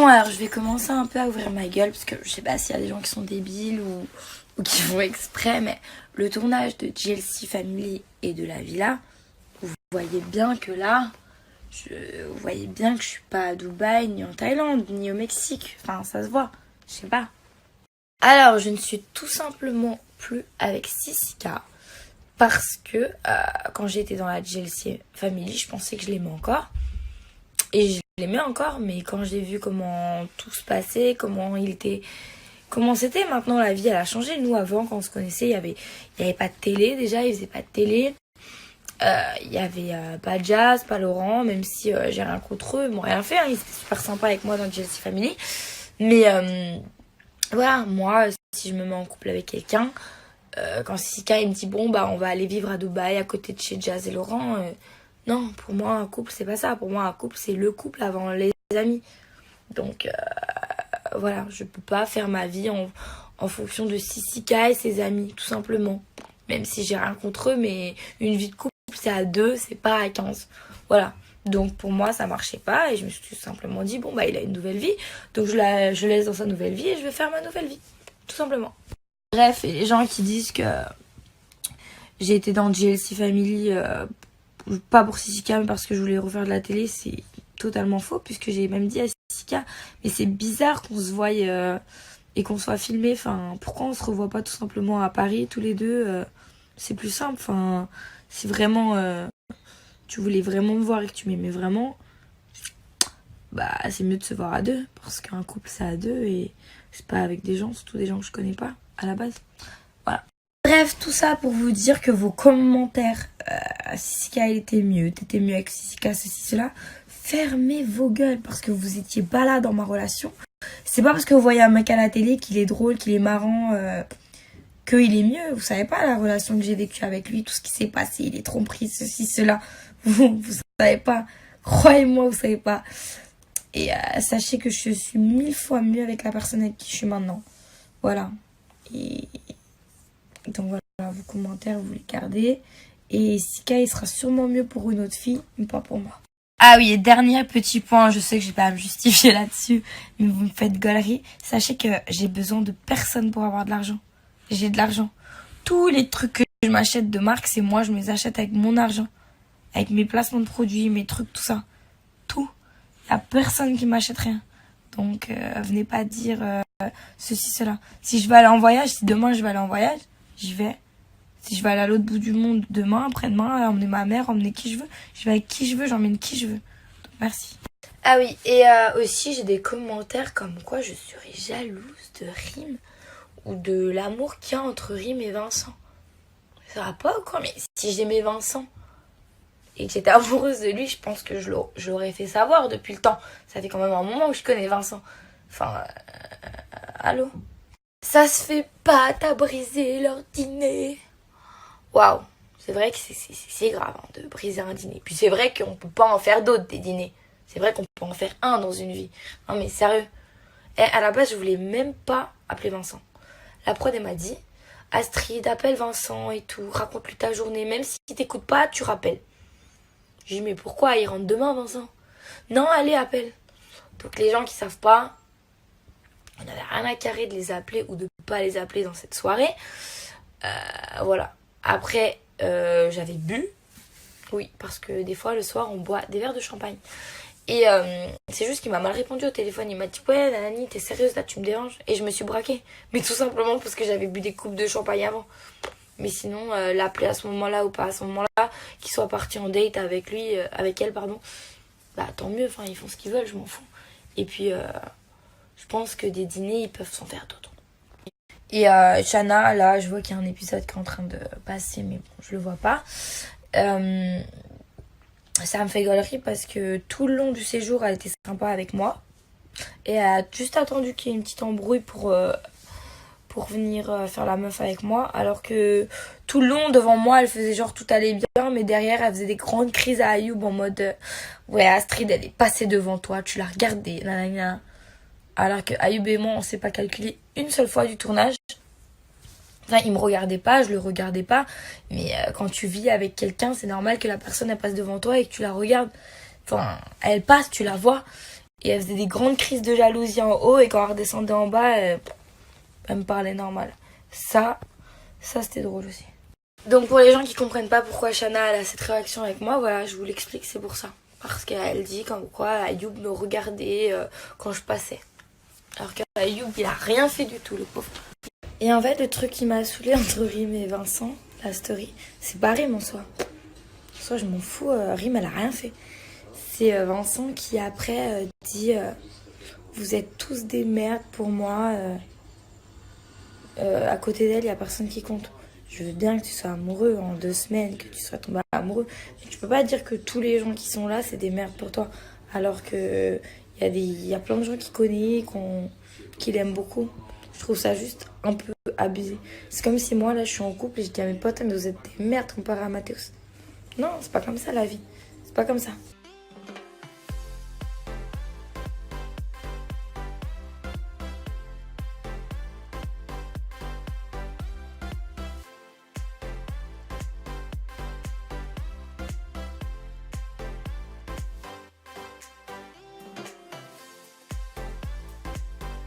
alors je vais commencer un peu à ouvrir ma gueule parce que je sais pas s'il y a des gens qui sont débiles ou qui font exprès, mais le tournage de JLC Family et de la villa, vous voyez bien que là, vous voyez bien que je suis pas à Dubaï, ni en Thaïlande, ni au Mexique. Enfin, ça se voit, je sais pas. Alors, je ne suis tout simplement plus avec Sisika parce que quand j'étais dans la JLC Family, je pensais que je l'aimais encore. Et je l'aimais encore, mais quand j'ai vu comment tout se passait, comment c'était, maintenant la vie elle a changé. Nous avant, quand on se connaissait, il y avait pas de télé déjà, ils faisaient pas de télé. Il y avait pas Jazz, pas Laurent, même si j'ai rien contre eux, ils m'ont rien fait, hein, ils étaient super sympas avec moi dans JLC Family. Mais voilà, moi, si je me mets en couple avec quelqu'un, quand Sika il me dit bon bah on va aller vivre à Dubaï à côté de chez Jazz et Laurent, non, pour moi un couple c'est pas ça. Pour moi un couple c'est le couple avant les amis. Donc voilà, je peux pas faire ma vie en fonction de Sika et ses amis, tout simplement. Même si j'ai rien contre eux, mais une vie de couple c'est à 2, c'est pas à 15. Voilà. Donc pour moi ça marchait pas et je me suis tout simplement dit bon bah il a une nouvelle vie, donc je laisse dans sa nouvelle vie et je vais faire ma nouvelle vie, tout simplement. Bref, et les gens qui disent que j'ai été dans JLC Family pas pour Sisika mais parce que je voulais refaire de la télé, c'est totalement faux puisque j'ai même dit à Sisika mais c'est bizarre qu'on se voie et qu'on soit filmé, enfin pourquoi on se revoit pas tout simplement à Paris tous les deux, c'est plus simple, enfin si vraiment tu voulais vraiment me voir et que tu m'aimais vraiment, bah c'est mieux de se voir à deux parce qu'un couple c'est à deux et c'est pas avec des gens, surtout des gens que je connais pas à la base. Voilà. Bref, tout ça pour vous dire que vos commentaires, Sisika elle était mieux, t'étais mieux avec Sisika, ceci, cela, fermez vos gueules parce que vous étiez pas là dans ma relation. C'est pas parce que vous voyez un mec à la télé qu'il est drôle, qu'il est marrant, qu'il est mieux. Vous savez pas la relation que j'ai vécue avec lui, tout ce qui s'est passé, les tromperies, ceci, cela. Vous savez pas. Croyez-moi, vous savez pas. Et sachez que je suis 1000 fois mieux avec la personne avec qui je suis maintenant. Voilà. Et donc voilà, vos commentaires, vous les gardez. Et Sika, il sera sûrement mieux pour une autre fille, mais pas pour moi. Ah oui, et dernier petit point, je sais que j'ai pas à me justifier là-dessus, mais vous me faites gaulerie. Sachez que j'ai besoin de personne pour avoir de l'argent. J'ai de l'argent. Tous les trucs que je m'achète de marque, c'est moi, je me les achète avec mon argent. Avec mes placements de produits, mes trucs, tout ça. Tout. Il n'y a personne qui m'achète rien. Donc, venez pas dire ceci, cela. Si je vais aller en voyage, si demain je vais aller en voyage, j'y vais. Si je vais aller à l'autre bout du monde demain, après-demain, emmener ma mère, emmener qui je veux. Je vais avec qui je veux, j'emmène qui je veux. Donc, merci. Ah oui, et aussi j'ai des commentaires comme quoi je serais jalouse de Rim ou de l'amour qu'il y a entre Rim et Vincent. Ça va pas ou quoi? Mais si j'aimais Vincent et que j'étais amoureuse de lui, je pense que je l'aurais fait savoir depuis le temps. Ça fait quand même un moment que je connais Vincent. Enfin, allô? Ça se fait pas, t'as brisé leur dîner. Waouh, c'est vrai que c'est grave hein, de briser un dîner. Puis c'est vrai qu'on peut pas en faire d'autres des dîners. C'est vrai qu'on peut en faire un dans une vie. Non mais sérieux. Et à la base, je voulais même pas appeler Vincent. La prod, elle m'a dit, Astrid, appelle Vincent et tout, raconte-lui ta journée. Même si t'écoutes pas, tu rappelles. J'ai dit, mais pourquoi? Il rentre demain, Vincent? Non, allez, appelle. Donc les gens qui savent pas, on n'avait rien à carrer de les appeler ou de pas les appeler dans cette soirée. Voilà. Après, j'avais bu. Oui, parce que des fois, le soir, on boit des verres de champagne. Et c'est juste qu'il m'a mal répondu au téléphone. Il m'a dit, ouais, Nanani, t'es sérieuse, là, tu me déranges? Et je me suis braquée. Mais tout simplement parce que j'avais bu des coupes de champagne avant. Mais sinon, l'appeler à ce moment-là ou pas à ce moment-là, qu'il soit parti en date avec lui, avec elle, pardon, bah tant mieux, enfin, ils font ce qu'ils veulent, je m'en fous. Et puis, je pense que des dîners, ils peuvent s'en faire d'autres. Et Shana, là, je vois qu'il y a un épisode qui est en train de passer, mais bon, je le vois pas. Ça me fait gaulerie parce que tout le long du séjour, elle était sympa avec moi. Et elle a juste attendu qu'il y ait une petite embrouille pour venir faire la meuf avec moi. Alors que tout le long, devant moi, elle faisait genre tout allait bien. Mais derrière, elle faisait des grandes crises à Ayoub en mode ouais, Astrid, elle est passée devant toi, tu l'as regardée, nanana. Alors que Ayoub et moi, on s'est pas calculé une seule fois du tournage. Enfin, il me regardait pas, je le regardais pas. Mais quand tu vis avec quelqu'un, c'est normal que la personne, elle passe devant toi et que tu la regardes. Enfin, elle passe, tu la vois. Et elle faisait des grandes crises de jalousie en haut et quand elle redescendait en bas, elle me parlait normal. Ça c'était drôle aussi. Donc pour les gens qui comprennent pas pourquoi Shana elle a cette réaction avec moi, voilà, je vous l'explique, c'est pour ça. Parce qu'elle dit comme quoi Ayoub me regardait quand je passais. Alors qu'Ayoub il a rien fait du tout, le pauvre. Et en fait le truc qui m'a saoulée entre Rim et Vincent, la story, c'est pas Rim en soi. En soi je m'en fous, Rim elle a rien fait. C'est Vincent qui après dit vous êtes tous des merdes pour moi. À côté d'elle, il n'y a personne qui compte. Je veux bien que tu sois amoureux en 2 semaines, que tu sois tombé amoureux. Mais tu peux pas dire que tous les gens qui sont là, c'est des merdes pour toi. Alors que il y a plein de gens qui connaissent, qui l'aiment beaucoup. Je trouve ça juste un peu abusé. C'est comme si moi, là, je suis en couple et je dis à mes potes, mais vous êtes des merdes comparé à Mathéos. Non, c'est pas comme ça la vie. C'est pas comme ça.